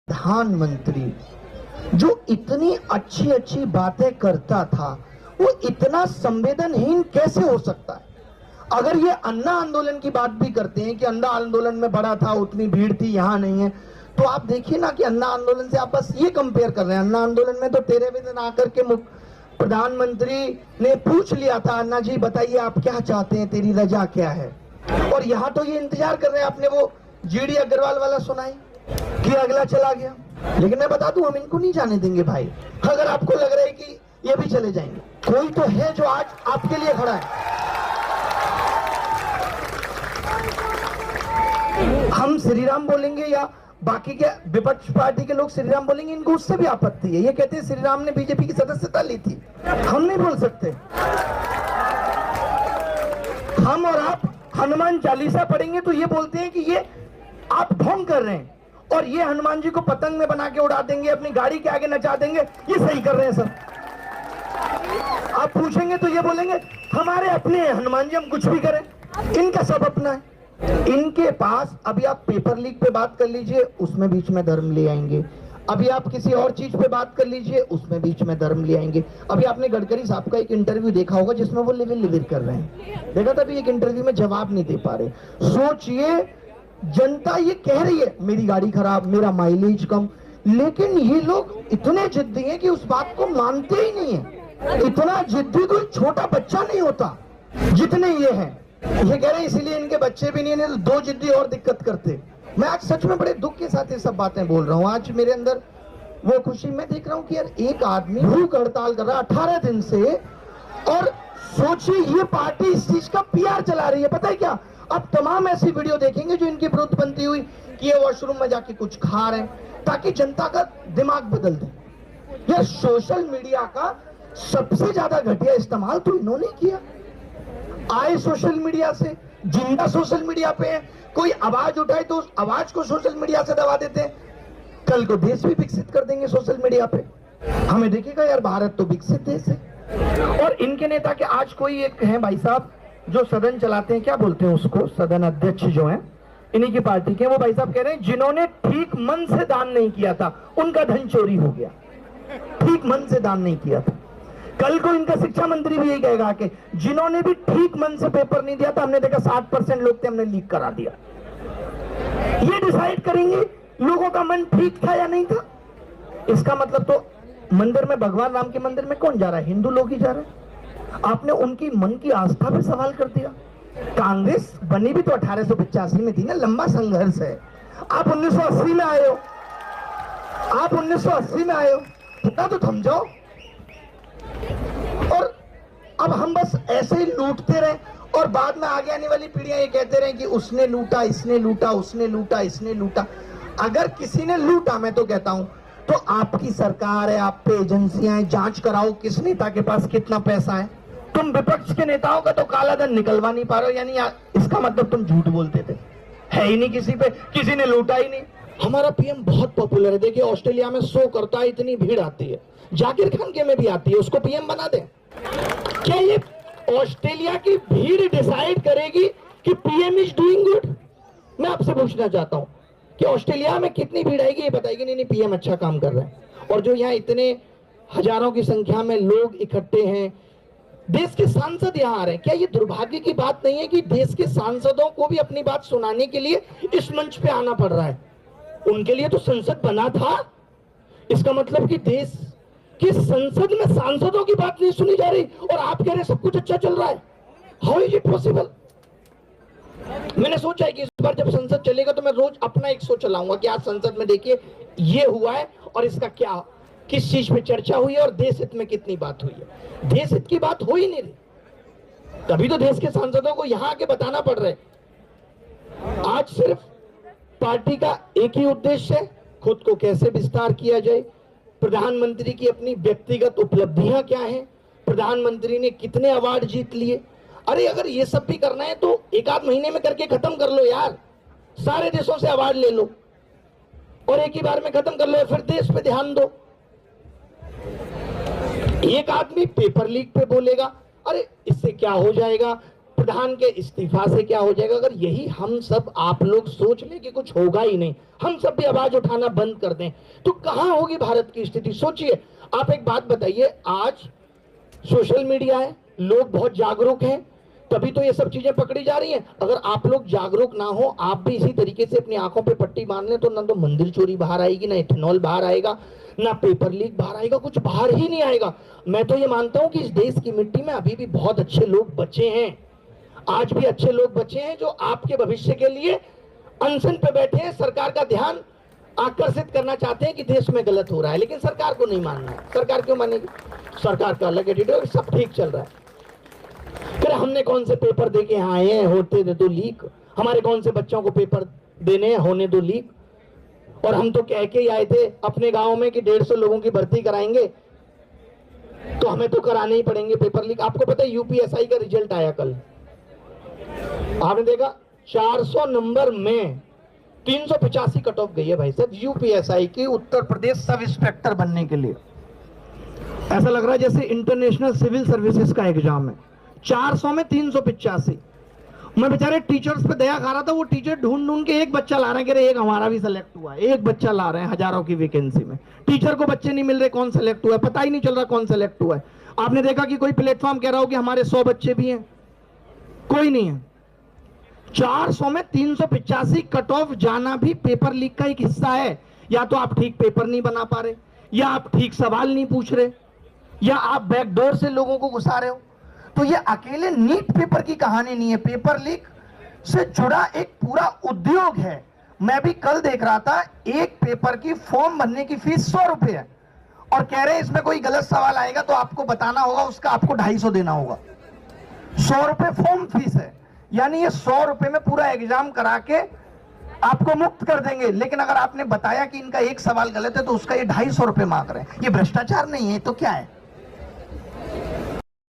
प्रधानमंत्री जो इतनी अच्छी अच्छी बातें करता था वो इतना संवेदनहीन कैसे हो सकता है? अगर ये अन्ना आंदोलन की बात भी करते हैं कि अन्ना आंदोलन में बड़ा था, उतनी भीड़ थी, यहां नहीं है, तो आप देखिए ना कि अन्ना आंदोलन से आप बस ये कंपेयर कर रहे हैं। अन्ना आंदोलन में तो 13वें दिन आकर के प्रधानमंत्री ने पूछ लिया था, अन्ना जी बताइए आप क्या चाहते हैं, तेरी रजा क्या है? और यहाँ तो ये इंतजार कर रहे हैं। आपने वो जीडी अग्रवाल वाला सुनाई कि अगला चला गया, लेकिन मैं बता दूं हम इनको नहीं जाने देंगे भाई। अगर आपको लग रहा है कि ये भी चले जाएंगे, कोई तो है जो आज आपके लिए खड़ा है। हम श्री राम बोलेंगे या बाकी के विपक्ष पार्टी के लोग श्री राम बोलेंगे, इनको उससे भी आपत्ति है। ये कहते हैं श्री राम ने बीजेपी की सदस्यता ली थी, हम नहीं बोल सकते। हम और आप हनुमान चालीसा पढ़ेंगे तो ये बोलते हैं कि ये आप ढोंग कर रहे हैं, और ये हनुमान जी को पतंग में बना के उड़ा देंगे, अपनी गाड़ी के आगे नचा देंगे, ये सही कर रहे हैं सर। आप पूछेंगे तो ये बोलेंगे हमारे अपने हैं हनुमान जी, हम कुछ भी करें, इनका सब अपना है। इनके पास अभी आप पेपर लीक पे बात कर लीजिए, उसमें बीच में धर्म ले आएंगे। अभी आप किसी और चीज पे बात कर लीजिए, उसमें बीच में धर्म ले आएंगे। अभी आपने गडकरी साहब का एक इंटरव्यू देखा होगा जिसमें वो लिविर कर रहे हैं, देखा था। अभी एक इंटरव्यू में जवाब नहीं दे पा रहे। सोचिए, जनता ये कह रही है मेरी गाड़ी खराब, मेरा माइलेज कम, लेकिन ये लोग इतने जिद्दी हैं कि उस बात को मानते ही नहीं है। इतना जिद्दी कोई छोटा बच्चा नहीं होता जितने ये हैं। ये कह रहे हैं इसीलिए इनके बच्चे भी नहीं है, तो दो जिद्दी और दिक्कत करते। मैं आज सच में बड़े दुख के साथ ये सब बातें बोल रहा हूँ। आज मेरे अंदर वो खुशी, मैं देख रहा हूँ कि यार एक आदमी भूख हड़ताल कर रहा है 18 दिन से, और सोचिए ये पार्टी इस चीज का पीआर चला रही है। पता है क्या, अब तमाम ऐसी वीडियो देखेंगे जो इनकी विरुद्ध बनती हुई कि ये वॉशरूम में जाके कुछ खा रहे हैं, ताकि जनता का दिमाग बदल दे। यार सोशल मीडिया का सबसे ज्यादा घटिया इस्तेमाल तो इन्होंने किया। आए सोशल मीडिया से, जिंदा सोशल मीडिया पे है, कोई आवाज उठाए तो उस आवाज को सोशल मीडिया से दबा देते हैं। कल को देश भी विकसित कर देंगे सोशल मीडिया पे। हमें देखिएगा यार, भारत तो विकसित देश है। और इनके नेता के आज कोई एक है भाई साहब जो सदन चलाते हैं, क्या बोलते हैं उसको, सदन अध्यक्ष जो है, इन्हीं की पार्टी के, वो भाई साहब कह रहे हैं जिन्होंने ठीक मन से दान नहीं किया था उनका धन चोरी हो गया। ठीक मन से दान नहीं किया था। कल को इनका शिक्षा मंत्री भी यही कहेगा कि जिन्होंने भी ठीक मन से पेपर नहीं दिया था, हमने देखा 60% लोग थे, हमने लीक करा दिया। ये डिसाइड करेंगे लोगों का मन ठीक था या नहीं था। इसका मतलब तो मंदिर में, भगवान राम के मंदिर में कौन जा रहा है? हिंदू लोग ही जा रहे हैं। आपने उनकी मन की आस्था पे सवाल कर दिया। कांग्रेस बनी भी तो 1885 में थी ना, लंबा संघर्ष है। आप 1980 में आए हो, आप 1980 में आए हो, इतना तो थम जाओ। और अब हम बस ऐसे ही लूटते रहे, और बाद में आगे आने वाली पीढ़ियां ये कहते रहे कि उसने लूटा, इसने लूटा, उसने लूटा, इसने लूटा। अगर किसी ने लूटा, मैं तो कहता हूं, तो आपकी सरकार है, आप पे एजेंसियां हैं, जांच कराओ किस नेता के पास कितना पैसा है। तुम विपक्ष के नेताओं का तो काला धन निकलवा नहीं पा रहे हो, यानी इसका मतलब तुम झूठ बोलते थे। है ही नहीं किसी पे, किसी ने लूटा ही नहीं। हमारा पीएम बहुत पॉपुलर है, देखिए ऑस्ट्रेलिया में शो करता है, इतनी भीड़ आती है। जाकिर खान के में भी आती है, उसको पीएम बना दे। क्या ये ऑस्ट्रेलिया की भीड़ डिसाइड करेगी कि पीएम इज डूइंग गुड? मैं आपसे पूछना चाहता हूं कि ऑस्ट्रेलिया में कितनी भीड़ आएगी ये बताएगी? नहीं पीएम अच्छा काम कर रहे हैं। और जो यहाँ इतने हजारों की संख्या में लोग इकट्ठे हैं, देश के सांसद यहाँ आ रहे हैं, क्या ये दुर्भाग्य की बात नहीं है कि देश के सांसदों को भी अपनी बात सुनाने के लिए इस मंच पे आना पड़ रहा है? उनके लिए तो संसद बना था। इसका मतलब कि देश की संसद में सांसदों की बात नहीं सुनी जा रही, और आप कह रहे सब कुछ अच्छा चल रहा है। How is it possible? मैंने सोचा है कि इस बार जब संसद चलेगा तो मैं रोज अपना एक शो चलाऊंगा कि आज संसद में देखिए ये हुआ है और इसका क्या, किस चीज पे चर्चा हुई है और देश हित में कितनी बात हुई है। देश हित की बात हो ही नहीं रही, तभी तो देश के सांसदों को यहां आके बताना पड़ रहा है। आज सिर्फ पार्टी का एक ही उद्देश्य है, खुद को कैसे विस्तार किया जाए। प्रधानमंत्री की अपनी व्यक्तिगत उपलब्धियां क्या हैं, प्रधानमंत्री ने कितने अवार्ड जीत लिए। अरे अगर ये सब भी करना है तो एक आध महीने में करके खत्म कर लो यार, सारे देशों से अवार्ड ले लो और एक ही बार में खत्म कर लो, फिर देश पे ध्यान दो। एक आदमी पेपर लीक पे बोलेगा, अरे इससे क्या हो जाएगा, प्रधान के इस्तीफा से क्या हो जाएगा? अगर यही हम सब आप लोग सोच लें कि कुछ होगा ही नहीं, हम सब भी आवाज उठाना बंद कर दें, तो कहां होगी भारत की स्थिति? सोचिए। आप एक बात बताइए, आज सोशल मीडिया है, लोग बहुत जागरूक हैं, तभी तो ये सब चीजें पकड़ी जा रही हैं। अगर आप लोग जागरूक ना हो, आप भी इसी तरीके से अपनी आंखों पे पट्टी बांध लें, तो ना तो मंदिर चोरी बाहर आएगी, ना इथेनॉल बाहर आएगा, ना पेपर लीक बाहर आएगा, कुछ बाहर ही नहीं आएगा। मैं तो ये मानता हूं कि इस देश की मिट्टी में अभी भी बहुत अच्छे लोग बचे हैं, आज भी अच्छे लोग बचे हैं जो आपके भविष्य के लिए अनशन पे बैठे हैं, सरकार का ध्यान आकर्षित करना चाहते हैं कि देश में गलत हो रहा है, लेकिन सरकार को नहीं मानना है। सरकार क्यों मानेगी? सरकार का अलग एटीट्यूड, सब ठीक चल रहा है। फिर हमने कौन से पेपर दे के यहाँ आए हैं, होते दे दो लीक, हमारे कौन से बच्चों को पेपर देने हैं, होने दो लीक। और हम तो कह के ही आए थे अपने गांव में कि 150 लोगों की भर्ती कराएंगे, तो हमें तो कराने ही पड़ेंगे पेपर लीक। आपको पता है यूपीएसआई का रिजल्ट आया कल, आपने देखा? 400 नंबर में 385 कट ऑफ गई है भाई साहब यूपीएसआई की, उत्तर प्रदेश सब इंस्पेक्टर बनने के लिए। ऐसा लग रहा है जैसे इंटरनेशनल सिविल सर्विसेज का एग्जाम है। 400 में 385। मैं बेचारे टीचर्स पे दया खा रहा था, वो टीचर ढूंढ ढूंढ के एक बच्चा ला रहे हैं, कह रहे एक हमारा भी सिलेक्ट हुआ है, एक बच्चा ला रहे हैं हजारों की वैकेंसी में। टीचर को बच्चे नहीं मिल रहे, कौन सिलेक्ट हुआ है पता ही नहीं चल रहा, कौन सिलेक्ट हुआ है। आपने देखा कि कोई प्लेटफॉर्म कह रहा हो कि हमारे 100 बच्चे भी हैं? कोई नहीं है। 400 में 385 कट ऑफ जाना भी पेपर लीक का एक हिस्सा है। या तो आप ठीक पेपर नहीं बना पा रहे, या आप ठीक सवाल नहीं पूछ रहे, या आप बैकडोर से लोगों को घुसा रहे हो। तो ये अकेले नीट पेपर की कहानी नहीं है, पेपर लीक से जुड़ा एक पूरा उद्योग है। मैं भी कल देख रहा था, एक पेपर की फॉर्म भरने की फीस 100 रुपए है, और कह रहे हैं इसमें कोई गलत सवाल आएगा तो आपको बताना होगा, उसका आपको 250 देना होगा। 100 रुपए फॉर्म फीस है, यानी ये 100 रुपए में पूरा एग्जाम करा के आपको मुक्त कर देंगे। लेकिन अगर आपने बताया कि इनका एक सवाल गलत है तो उसका ये 250 रुपए मांग रहे हैं। ये भ्रष्टाचार नहीं है तो क्या है?